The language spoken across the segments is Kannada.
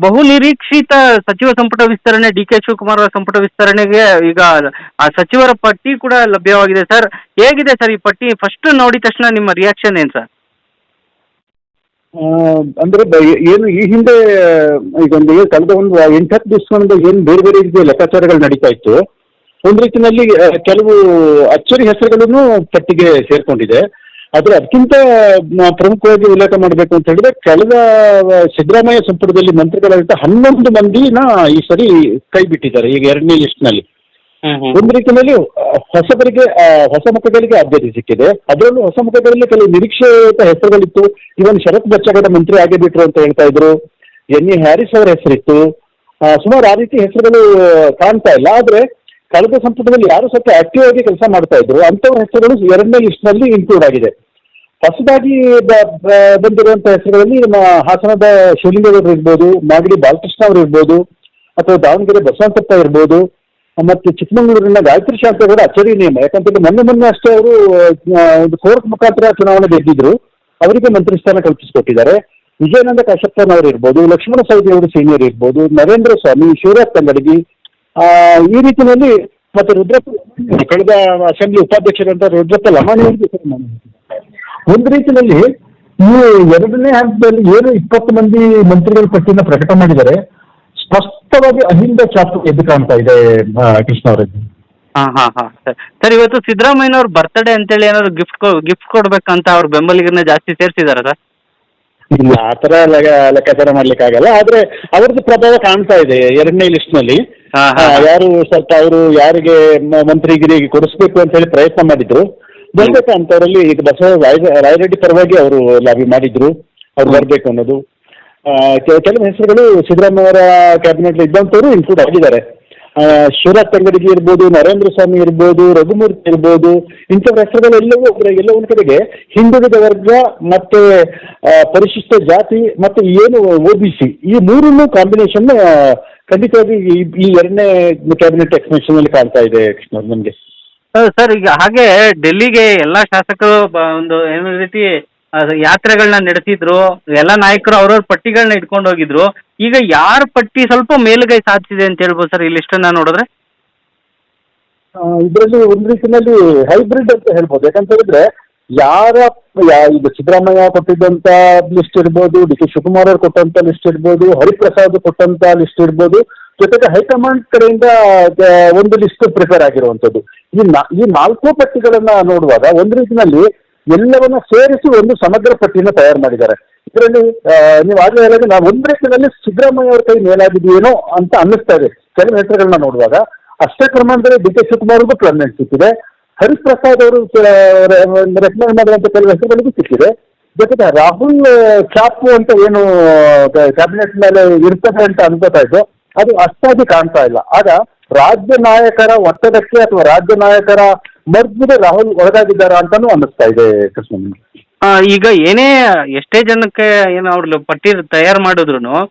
ಬಹು ನಿರೀಕ್ಷಿತ ಸಚಿವ ಸಂಪುಟ ವಿಸ್ತರಣೆ ಡಿ ಕೆ ಶಿವಕುಮಾರ್ ಅವರ ಸಂಪುಟ ವಿಸ್ತರಣೆಗೆ ಈಗ ಆ ಸಚಿವರ ಪಟ್ಟಿ ಕೂಡ ಲಭ್ಯವಾಗಿದೆ ಸರ್. ಹೇಗಿದೆ ಸರ್ ಈ ಪಟ್ಟಿ? ಫಸ್ಟ್ ನೋಡಿದ ತಕ್ಷಣ ನಿಮ್ಮ ರಿಯಾಕ್ಷನ್ ಏನು ಸರ್? ಅಂದ್ರೆ ಏನು ಈ ಹಿಂದೆ ಈಗ ಕಳೆದ ಒಂದು 8-10 ದಿವಸಗಳಿಂದ ಏನು ಬೇರೆ ಬೇರೆ ರೀತಿಯ ಲೆಕ್ಕಾಚಾರಗಳು ನಡೀತಾ ಇತ್ತು. ಒಂದು ರೀತಿಯಲ್ಲಿ ಕೆಲವು ಅಚ್ಚರಿ ಹೆಸರುಗಳನ್ನು ಪಟ್ಟಿಗೆ ಸೇರ್ಕೊಂಡಿದೆ. ಆದರೆ ಅದಕ್ಕಿಂತ ಪ್ರಮುಖವಾಗಿ ಉಲ್ಲೇಖ ಮಾಡಬೇಕು ಅಂತ ಹೇಳಿದ್ರೆ, ಕಳೆದ ಸಿದ್ದರಾಮಯ್ಯ ಸಂಪುಟದಲ್ಲಿ ಮಂತ್ರಿಗಳಾಗಿದ್ದ 11 ಮಂದಿನ ಈ ಸರಿ ಕೈ ಬಿಟ್ಟಿದ್ದಾರೆ ಈಗ ಎರಡನೇ ಲಿಸ್ಟ್ನಲ್ಲಿ. ಒಂದು ರೀತಿಯಲ್ಲಿ ಹೊಸ ಮುಖಗಳಿಗೆ ಆದ್ಯತೆ ಸಿಕ್ಕಿದೆ. ಅದರಲ್ಲೂ ಹೊಸ ಮುಖಗಳಲ್ಲಿ ಕೆಲವು ನಿರೀಕ್ಷಿತ ಹೆಸರುಗಳಿತ್ತು. ಇವನ್ ಶರತ್ ಬಚ್ಚಗೌಡ ಮಂತ್ರಿ ಆಗೇ ಬಿಟ್ರು ಅಂತ ಹೇಳ್ತಾ ಇದ್ರು. ಎನ್.ಎ. ಹ್ಯಾರಿಸ್ ಅವರ ಹೆಸರಿತ್ತು. ಸುಮಾರು ಆ ರೀತಿ ಹೆಸರುಗಳು ಕಾಣ್ತಾ ಇಲ್ಲ. ಆದ್ರೆ ಕಳೆದ ಸಂಪುಟದಲ್ಲಿ ಯಾರು ಸ್ವಲ್ಪ ಆಕ್ಟಿವ್ ಆಗಿ ಕೆಲಸ ಮಾಡ್ತಾ ಇದ್ರು ಅಂತವ್ರ ಹೆಸರುಗಳು ಎರಡನೇ ಲಿಸ್ಟ್ ನಲ್ಲಿ ಇನ್ಕ್ಲೂಡ್ ಆಗಿದೆ. ಹೊಸದಾಗಿ ಬಂದಿರುವಂತಹ ಹೆಸರುಗಳಲ್ಲಿ ನಮ್ಮ ಹಾಸನದ ಶಿವಲಿಂಗೇಗೌಡರು ಇರ್ಬೋದು, ಮಾಗಡಿ ಬಾಲಕೃಷ್ಣ ಅವರು ಇರ್ಬೋದು, ಅಥವಾ ದಾವಣಗೆರೆ ಬಸವಂತಪ್ಪ ಇರ್ಬೋದು, ಮತ್ತೆ ಚಿಕ್ಕಮಗಳೂರಿನ ಗಾಯತ್ರಿ ಶಾಂತೇಗೌಡ ಅಚ್ಚರಿ ನೇಮ. ಯಾಕಂತಂದ್ರೆ ಮೊನ್ನೆ ಅಷ್ಟೇ ಅವರು ಒಂದು ಕೋರ್ಟ್ ಮುಖಾಂತರ ಚುನಾವಣೆ ಗೆದ್ದಿದ್ರು, ಅವರಿಗೆ ಮಂತ್ರಿ ಸ್ಥಾನ ಕಲ್ಪಿಸಿಕೊಟ್ಟಿದ್ದಾರೆ. ವಿಜಯಾನಂದ ಕಾಶಪ್ಪನ್ ಅವರು ಇರ್ಬೋದು, ಲಕ್ಷ್ಮಣ ಸವದಿ ಅವರು ಸೀನಿಯರ್ ಇರ್ಬೋದು, ನರೇಂದ್ರ ಸ್ವಾಮಿ, ಶಿವರಾಜ್ ತಂಗಡಗಿ, ಈ ರೀತಿಯಲ್ಲಿ ಮತ್ತೆ ರುದ್ರಪ್ಪ ಕಳೆದ ಅಸೆಂಬ್ಲಿ ಉಪಾಧ್ಯಕ್ಷರಂತ ರುದ್ರಪ್ಪ ಲಮಾಣಿ ಅವರಿಗೆ ಒಂದು ರೀತಿಯಲ್ಲಿ ಈ ಎರಡನೇ ಹಂತದಲ್ಲಿ ಏನು 20 ಮಂದಿ ಮಂತ್ರಿಗಳ ಪಟ್ಟಿನ ಪ್ರಕಟ ಮಾಡಿದರೆ ಸ್ಪಷ್ಟವಾಗಿ ಅಹಿಂದ ಚಾಪು ಎದ್ದು ಕಾಣ್ತಾ ಇದೆ ಕೃಷ್ಣ ಅವರಿಗೆ. ಸರ್, ಇವತ್ತು ಸಿದ್ದರಾಮಯ್ಯನವ್ರ ಬರ್ತ್ಡೇ ಅಂತೇಳಿ ಏನಾದ್ರು ಗಿಫ್ಟ್ ಕೊಡ್ಬೇಕಂತ ಅವ್ರ ಬೆಂಬಲಿಗರನ್ನ ಜಾಸ್ತಿ ಸೇರ್ಸಿದಾರ ಸರ್? ಇಲ್ಲ, ಆ ತರ ಲೆಕ್ಕಾಚಾರ ಮಾಡ್ಲಿಕ್ಕೆ ಆಗಲ್ಲ. ಆದ್ರೆ ಅವ್ರದ್ದು ಪ್ರಭಾವ ಕಾಣ್ತಾ ಇದೆ ಎರಡನೇ ಲಿಸ್ಟ್ ನಲ್ಲಿ. ಯಾರು ಸ್ವಲ್ಪ ಅವರು ಯಾರಿಗೆ ಮಂತ್ರಿಗಿರಿ ಕೊಡಿಸ್ಬೇಕು ಅಂತ ಹೇಳಿ ಪ್ರಯತ್ನ ಮಾಡಿದ್ರು, ಬರ್ಬೇಕಂತವರಲ್ಲಿ ಈಗ ರಾಯರೆಡ್ಡಿ ಪರವಾಗಿ ಅವರು ಲಾಬಿ ಮಾಡಿದ್ರು ಅವ್ರು ಬರ್ಬೇಕು ಅನ್ನೋದು. ಕೆಲವು ಹೆಸರುಗಳು ಸಿದ್ದರಾಮಯ್ಯ ಅವರ ಕ್ಯಾಬಿನೆಟ್ ಇದ್ದಂಥವ್ರು ಇನ್ಕ್ಲೂಡ್ ಆಗಿದ್ದಾರೆ. ಶಿವರಾಜ್ ತಂಗಡಗಿ ಇರ್ಬೋದು, ನರೇಂದ್ರ ಸ್ವಾಮಿ ಇರ್ಬೋದು, ರಘುಮೂರ್ತಿ ಇರ್ಬೋದು, ಇಂಥವ್ರ ಹೆಸರುಗಳೆಲ್ಲವೂ ಎಲ್ಲ ಒಂದ್ ಕಡೆಗೆ ಹಿಂದುಳಿದ ವರ್ಗ ಮತ್ತೆ ಪರಿಶಿಷ್ಟ ಜಾತಿ ಮತ್ತೆ ಏನು OBC ಈ ಮೂರನ್ನು ಕಾಂಬಿನೇಷನ್ ಖಂಡಿತವಾಗಿ ಈ ಎರಡನೇ ಕ್ಯಾಬಿನೆಟ್ ಎಕ್ಸ್ಟೆನ್ಷನ್ ಅಲ್ಲಿ ಕಾಣ್ತಾ ಇದೆ ಕೃಷ್ಣ ನಮ್ಗೆ. ಸರ್, ಈಗ ಹಾಗೆ ಡೆಲ್ಲಿಗೆ ಎಲ್ಲಾ ಶಾಸಕರು ಒಂದು ಏನೋ ರೀತಿ ಯಾತ್ರೆಗಳನ್ನ ನಡೆಸಿದ್ರು, ಎಲ್ಲ ನಾಯಕರು ಅವ್ರವ್ರ ಪಟ್ಟಿಗಳನ್ನ ಇಟ್ಕೊಂಡು ಹೋಗಿದ್ರು. ಈಗ ಯಾರ ಪಟ್ಟಿ ಸ್ವಲ್ಪ ಮೇಲುಗೈ ಸಾಧಿಸಿದೆ ಅಂತ ಹೇಳ್ಬೋದು ಸರ್ ಈ ಲಿಸ್ಟ್ ಅನ್ನ ನೋಡಿದ್ರೆ? ಇದರಲ್ಲಿ ಒಂದು ರೀತಿಯಲ್ಲಿ ಹೈಬ್ರಿಡ್ ಅಂತ ಹೇಳ್ಬೋದು. ಯಾಕಂತ ಹೇಳಿದ್ರೆ ಈಗ ಸಿದ್ದರಾಮಯ್ಯ ಕೊಟ್ಟಿದ್ದಂತ ಲಿಸ್ಟ್ ಇರ್ಬೋದು, ಡಿ ಕೆ ಶಿವಕುಮಾರ್ ಅವರು ಕೊಟ್ಟಂತ ಲಿಸ್ಟ್ ಇರ್ಬೋದು, ಹರಿಪ್ರಸಾದ್ ಕೊಟ್ಟಂತ ಲಿಸ್ಟ್ ಇರ್ಬೋದು, ಜೊತೆಗೆ ಹೈಕಮಾಂಡ್ ಕಡೆಯಿಂದ ಒಂದು ಲಿಸ್ಟ್ ಪ್ರಿಪೇರ್ ಆಗಿರುವಂತದ್ದು. ಈ 4 ಪಟ್ಟಿಗಳನ್ನ ನೋಡುವಾಗ ಒಂದು ರೀತಿಯಲ್ಲಿ ಎಲ್ಲವನ್ನ ಸೇರಿಸಿ ಒಂದು ಸಮಗ್ರ ಪಟ್ಟಿನ ತಯಾರು ಮಾಡಿದ್ದಾರೆ. ಇದರಲ್ಲಿ ನೀವು ಆಗ್ಲೇ ಹೇಳಿದ್ರೆ ನಾವು ಒಂದು ರೀತಿಯಲ್ಲಿ ಸಿದ್ದರಾಮಯ್ಯ ಅವ್ರ ಕೈ ಮೇಲಾಗಿದೆಯೇನೋ ಅಂತ ಅನ್ನಿಸ್ತಾ ಇದೆ ಕೆಲವು ಹೆಸರುಗಳನ್ನ ನೋಡುವಾಗ. ಅಷ್ಟೇ ಪ್ರಮಾಣದಲ್ಲಿ ಡಿ ಕೆ ಶಿವಕುಮಾರ್ಗೂ ಪ್ಲನ್ಮೆಂಟ್ ಸಿಕ್ಕಿದೆ, ಹರಿಪ್ರಸಾದ್ ಅವರು ರೆಕಮೆಂಡ್ ಮಾಡುವಂತ ಕೆಲವು ಹೆಸರುಗಳಿಗೂ ಸಿಕ್ಕಿದೆ. ಜೊತೆಗೆ ರಾಹುಲ್ ಚಾಪು ಅಂತ ಏನು ಕ್ಯಾಬಿನೆಟ್ ಮೇಲೆ ಇರ್ತದೆ ಅಂತ ಅನ್ಕೋತಾ ಇದ್ದು ಅದು ಅಷ್ಟಾಗಿ ಕಾಣ್ತಾ ಇಲ್ಲ. ಆಗ ರಾಜ್ಯ ನಾಯಕರ ಒತ್ತಡಕ್ಕೆ ಅಥವಾ ರಾಜ್ಯ ನಾಯಕರ ಮರ್ಜಿಗೆ ರಾಹುಲ್ ಒಳಗಾಗಿದ್ದಾರಾ ಅಂತಾನು ಅನ್ನಿಸ್ತಾ ಇದೆ ಕೃಷ್ಣ. ಈಗ ಎಷ್ಟೇ ಜನಕ್ಕೆ ಏನು ಅವ್ರ ಪಟ್ಟಿ ತಯಾರು ಮಾಡಿದ್ರು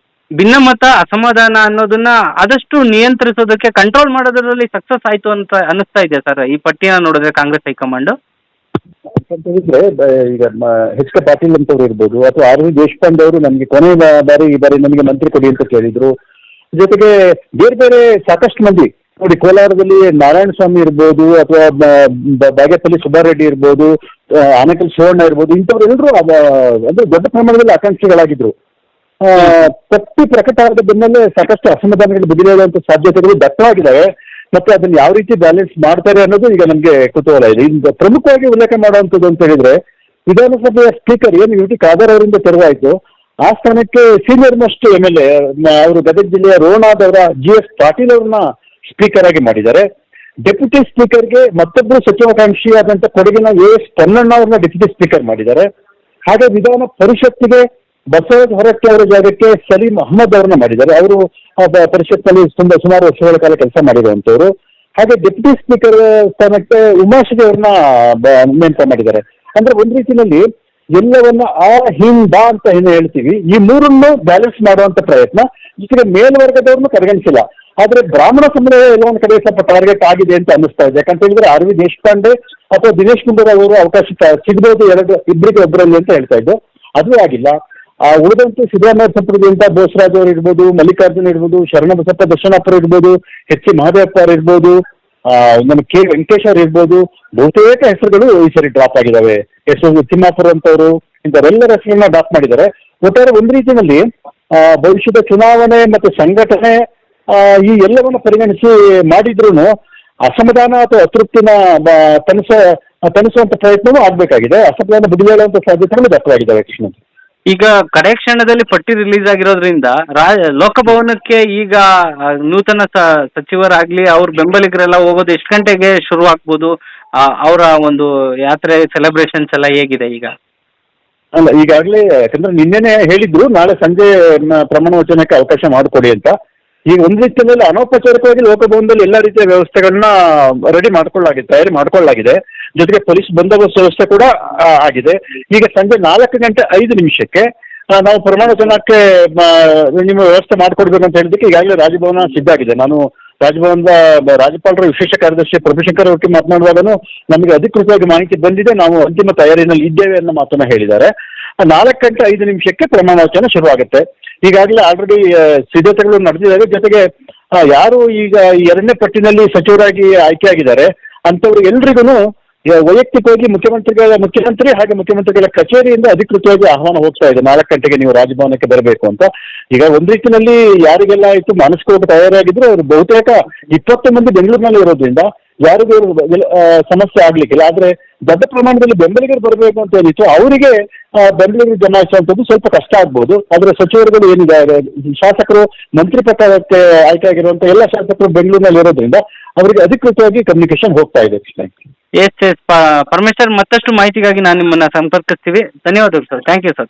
ಭಿನ್ನಮತ ಅಸಮಾಧಾನ ಅನ್ನೋದನ್ನ ಆದಷ್ಟು ನಿಯಂತ್ರಿಸೋದಕ್ಕೆ ಕಂಟ್ರೋಲ್ ಮಾಡೋದ್ರಲ್ಲಿ ಸಕ್ಸಸ್ ಆಯ್ತು ಅಂತ ಅನ್ನಿಸ್ತಾ ಇದೆ ಸರ್ ಈ ಪಟ್ಟಿನ ನೋಡಿದ್ರೆ ಕಾಂಗ್ರೆಸ್ ಹೈಕಮಾಂಡ್. ಅಂತ ಹೇಳಿದ್ರೆ ಈಗ ಎಚ್ ಕೆ ಪಾಟೀಲ್ ಅಂತವ್ರು ಇರ್ಬೋದು, ಅಥವಾ ಆರ್ ವಿ ದೇಶಪಾಂಡೆ ಅವರು ನಮಗೆ ಕೊನೆಯ ಬಾರಿ ಈ ಬಾರಿ ನನಗೆ ಮಂತ್ರಿ ಕೊಡಿ ಅಂತ ಕೇಳಿದ್ರು. ಜೊತೆಗೆ ಬೇರೆ ಬೇರೆ ಸಾಕಷ್ಟು ಮಂದಿ ನೋಡಿ, ಕೋಲಾರದಲ್ಲಿ ನಾರಾಯಣ ಸ್ವಾಮಿ ಇರ್ಬೋದು, ಅಥವಾ ಬಾಗೇಪಲ್ಲಿ ಸುಬ್ಬಾರೆಡ್ಡಿ ಇರ್ಬೋದು, ಆನೇಕಲ್ ಶಿವಣ್ಣ ಇರ್ಬೋದು, ಇಂಥವ್ರೆಲ್ಲರೂ ಅಂದ್ರೆ ದೊಡ್ಡ ಪ್ರಮಾಣದಲ್ಲಿ ಆಕಾಂಕ್ಷಿಗಳಾಗಿದ್ರು. ಪಟ್ಟಿ ಪ್ರಕಟ ಆದ ಬೆನ್ನಲ್ಲೇ ಸಾಕಷ್ಟು ಅಸಮಾಧಾನಗಳು ಬದಿಲೇಳುವಂತ ಸಾಧ್ಯತೆಗಳು ದಟ್ಟವಾಗಿದ್ದಾವೆ. ಮತ್ತೆ ಅದನ್ನ ಯಾವ ರೀತಿ ಬ್ಯಾಲೆನ್ಸ್ ಮಾಡ್ತಾರೆ ಅನ್ನೋದು ಈಗ ನಮ್ಗೆ ಕುತೂಹಲ ಇದೆ. ಈಗ ಪ್ರಮುಖವಾಗಿ ಉಲ್ಲೇಖ ಮಾಡುವಂಥದ್ದು ಅಂತ ಹೇಳಿದ್ರೆ, ವಿಧಾನಸಭೆಯ ಸ್ಪೀಕರ್ ಏನು ಯು ಟಿ ಖಾದರ್ ಅವರಿಂದ ತೆರವಾಯಿತು, ಆ ಸ್ಥಾನಕ್ಕೆ ಸೀನಿಯರ್ ಮೋಸ್ಟ್ MLA ಅವರು ಗದಗ ಜಿಲ್ಲೆಯ ರೋಣಾದ್ ಅವರ GS ಪಾಟೀಲ್ ಅವ್ರನ್ನ ಸ್ಪೀಕರ್ ಆಗಿ ಮಾಡಿದ್ದಾರೆ. ಡೆಪ್ಯೂಟಿ ಸ್ಪೀಕರ್ಗೆ ಮತ್ತೊಬ್ಬರು ಸಚಿವಾಕಾಂಕ್ಷಿಯಾದಂಥ ಕೊಡಗಿನ AS ಪೊನ್ನಣ್ಣ ಅವ್ರನ್ನ ಡೆಪ್ಯೂಟಿ ಸ್ಪೀಕರ್ ಮಾಡಿದ್ದಾರೆ. ಹಾಗೆ ವಿಧಾನ ಪರಿಷತ್ತಿಗೆ ಬಸವರಾಜ ಹೊರಟ್ಟಿ ಅವರ ಜಾಗಕ್ಕೆ ಸಲೀಂ ಅಹಮದ್ ಅವ್ರನ್ನ ಮಾಡಿದ್ದಾರೆ. ಅವರು ಪರಿಷತ್ನಲ್ಲಿ ಸುಮಾರು ವರ್ಷಗಳ ಕಾಲ ಕೆಲಸ ಮಾಡಿರುವಂತವ್ರು. ಹಾಗೆ ಡೆಪ್ಯೂಟಿ ಸ್ಪೀಕರ್ ಸ್ಥಾನಕ್ಕೆ ಉಮಾಶ್ರೀ ಅವ್ರನ್ನ ನೇಮಕ ಮಾಡಿದ್ದಾರೆ. ಅಂದ್ರೆ ಒಂದ್ ರೀತಿಯಲ್ಲಿ ಎಲ್ಲವನ್ನ ಹಿಂದ ಅಂತ ಏನು ಹೇಳ್ತೀವಿ, ಈ ಮೂರನ್ನು ಬ್ಯಾಲೆನ್ಸ್ ಮಾಡುವಂತ ಪ್ರಯತ್ನ. ಈ ಕಡೆ ಮೇಲ್ವರ್ಗದವ್ರನ್ನು ಕಡೆಗಣಿಸಿಲ್ಲ, ಆದ್ರೆ ಬ್ರಾಹ್ಮಣ ಸಮುದಾಯ ಎಲ್ಲ ಒಂದ್ ಕಡೆ ಸ್ವಲ್ಪ ಟಾರ್ಗೆಟ್ ಆಗಿದೆ ಅಂತ ಅನ್ನಿಸ್ತಾ ಇದೆ. ಯಾಕಂತ ಹೇಳಿದ್ರೆ ಆರ್ ವಿ ದೇಶಪಾಂಡೆ ಅಥವಾ ದಿನೇಶ್ ಗುಂಡೂರಾವ್ ಅವರು ಅವಕಾಶ ಸಿಗಬಹುದು ಇಬ್ಬರಿಗೆ ಒಬ್ಬರಲ್ಲಿ ಅಂತ ಹೇಳ್ತಾ ಇದ್ದು, ಅದು ಆಗಿಲ್ಲ. ಉಳಿದಂತೆ ಸಿದ್ದರಾಮಯ್ಯ ಸಂಪುಟದಿಂದ ಬೋಸರಾಜ್ ಅವರು ಇರ್ಬೋದು, ಮಲ್ಲಿಕಾರ್ಜುನ್ ಇರ್ಬೋದು, ಶರಣಬಸಪ್ಪ ದರ್ಶನಪ್ಪರು ಇರ್ಬೋದು, ಎಚ್ ಸಿ ಮಹದೇವಪ್ಪ ಅವರು ಇರ್ಬೋದು, ನಮ್ಮ ಕೆ ವೆಂಕಟೇಶ್ ಅವರು ಇರ್ಬೋದು, ಬಹುತೇಕ ಹೆಸರುಗಳು ಈ ಸರಿ ಡ್ರಾಪ್ ಆಗಿದ್ದಾವೆ. ಎಸ್ ತಿಮ್ಮಾಪುರ ಅಂತವರು ಇಂಥವೆಲ್ಲರ ಹೆಸರನ್ನ ಡ್ರಾಪ್ ಮಾಡಿದ್ದಾರೆ. ಒಟ್ಟಾರೆ ಒಂದು ರೀತಿಯಲ್ಲಿ ಭವಿಷ್ಯದ ಚುನಾವಣೆ ಮತ್ತು ಸಂಘಟನೆ ಈ ಎಲ್ಲವನ್ನು ಪರಿಗಣಿಸಿ ಮಾಡಿದ್ರು ಅಸಮಾಧಾನ ಅಥವಾ ಅತೃಪ್ತಿನ ತಣಿಸುವಂತ ಪ್ರಯತ್ನವೂ ಆಗ್ಬೇಕಾಗಿದೆ. ಅಸಮಾಧಾನ ಬುಡಿದೇಳುವಂತ ಸಾಧ್ಯತೆಗಳು ದಟ್ಟವಾಗಿದ್ದಾವೆ ಕೃಷ್ಣ. ಈಗ ಕಡೆ ಕ್ಷಣದಲ್ಲಿ ಪಟ್ಟಿ ರಿಲೀಸ್ ಆಗಿರೋದ್ರಿಂದ ಲೋಕಭವನಕ್ಕೆ ಈಗ ನೂತನ ಸಚಿವರಾಗ್ಲಿ ಅವ್ರ ಬೆಂಬಲಿಗರೆಲ್ಲ ಹೋಗೋದು ಎಷ್ಟು ಗಂಟೆಗೆ ಶುರು ಆಗ್ಬೋದು? ಅವರ ಒಂದು ಯಾತ್ರೆ ಸೆಲೆಬ್ರೇಷನ್ಸ್ ಎಲ್ಲ ಹೇಗಿದೆ ಈಗ? ಅಲ್ಲ, ಈಗಾಗಲೇ ಯಾಕಂದ್ರೆ ನಿನ್ನೆನೆ ಹೇಳಿದ್ರು ನಾಳೆ ಸಂಜೆ ಪ್ರಮಾಣ ವಚನಕ್ಕೆ ಅವಕಾಶ ಮಾಡಿಕೊಡಿ ಅಂತ. ಈಗ ಒಂದು ರೀತಿಯಲ್ಲಿ ಅನೌಪಚಾರಿಕವಾಗಿ ಲೋಕಭವನದಲ್ಲಿ ಎಲ್ಲ ರೀತಿಯ ವ್ಯವಸ್ಥೆಗಳನ್ನ ತಯಾರಿ ಮಾಡ್ಕೊಳ್ಳಲಾಗಿದೆ. ಜೊತೆಗೆ ಪೊಲೀಸ್ ಬಂದೋಬಸ್ತ್ ವ್ಯವಸ್ಥೆ ಕೂಡ ಆಗಿದೆ. ಈಗ ಸಂಜೆ 4:05 ನಾವು ಪ್ರಮಾಣ ವಚನಕ್ಕೆ ನಿಮ್ಮ ವ್ಯವಸ್ಥೆ ಮಾಡಿಕೊಡ್ಬೇಕು ಅಂತ ಹೇಳಿದ್ದಕ್ಕೆ ಈಗಾಗಲೇ ರಾಜಭವನ ಸಿದ್ಧ ಆಗಿದೆ. ನಾನು ರಾಜಭವನದ ರಾಜ್ಯಪಾಲರ ವಿಶೇಷ ಕಾರ್ಯದರ್ಶಿ ಪ್ರಭುಶಂಕರ್ ಅವರಿಗೆ ಮಾತನಾಡುವಾಗಲೂ ನಮಗೆ ಅಧಿಕೃತವಾಗಿ ಮಾಹಿತಿ ಬಂದಿದೆ, ನಾವು ಅಂತಿಮ ತಯಾರಿನಲ್ಲಿ ಇದ್ದೇವೆ ಅನ್ನೋ ಮಾತನ್ನ ಹೇಳಿದ್ದಾರೆ. 4:05 ಪ್ರಮಾಣ ವಚನ ಶುರುವಾಗುತ್ತೆ. ಈಗಾಗಲೇ ಆಲ್ರೆಡಿ ಸಿದ್ಧತೆಗಳು ನಡೆದಿದ್ದಾವೆ. ಜೊತೆಗೆ ಯಾರು ಈಗ ಎರಡನೇ ಪಟ್ಟಿನಲ್ಲಿ ಸಚಿವರಾಗಿ ಆಯ್ಕೆಯಾಗಿದ್ದಾರೆ ಅಂಥವ್ರು ಎಲ್ರಿಗೂ ವೈಯಕ್ತಿಕವಾಗಿ ಮುಖ್ಯಮಂತ್ರಿ ಹಾಗೆ ಮುಖ್ಯಮಂತ್ರಿಗಳ ಕಚೇರಿಯಿಂದ ಅಧಿಕೃತವಾಗಿ ಆಹ್ವಾನ ಹೋಗ್ತಾ ಇದೆ. 4 ಗಂಟೆಗೆ ನೀವು ರಾಜಭವನಕ್ಕೆ ಬರಬೇಕು ಅಂತ. ಈಗ ಒಂದು ರೀತಿಯಲ್ಲಿ ಯಾರಿಗೆಲ್ಲ ಆಯ್ತು ಮಾನಸಿಕವಾಗಿ ತಯಾರಾಗಿದ್ರು ಅವರು ಬಹುತೇಕ 20 ಮಂದಿ ಬೆಂಗಳೂರಿನಲ್ಲಿ ಇರೋದ್ರಿಂದ ಯಾರಿಗೂ ಸಮಸ್ಯೆ ಆಗ್ಲಿಕ್ಕಿಲ್ಲ. ಆದ್ರೆ ದೊಡ್ಡ ಪ್ರಮಾಣದಲ್ಲಿ ಬೆಂಬಲಿಗರು ಬರಬೇಕು ಅಂತ ಏನಿತ್ತು ಅವರಿಗೆ ಬೆಂಬಲಿಗರು ಜಮಾಯಿಸುವಂಥದ್ದು ಸ್ವಲ್ಪ ಕಷ್ಟ ಆಗ್ಬೋದು. ಆದ್ರೆ ಸಚಿವರುಗಳು ಏನಿದ್ದಾರೆ, ಶಾಸಕರು ಮಂತ್ರಿ ಪಟ್ಟಕ್ಕೆ ಆಯ್ಕೆ ಆಗಿರುವಂತ ಎಲ್ಲ ಶಾಸಕರು ಬೆಂಗಳೂರಿನಲ್ಲಿ ಇರೋದ್ರಿಂದ ಅವರಿಗೆ ಅಧಿಕೃತವಾಗಿ ಕಮ್ಯುನಿಕೇಶನ್ ಹೋಗ್ತಾ ಇದೆ. ಎಸ್ ಪರಮೇಶ್ವರ್, ಮತ್ತಷ್ಟು ಮಾಹಿತಿಗಾಗಿ ನಾನು ನಿಮ್ಮನ್ನ ಸಂಪರ್ಕಿಸ್ತೀವಿ. ಧನ್ಯವಾದಗಳು ಸರ್. Thank you sir.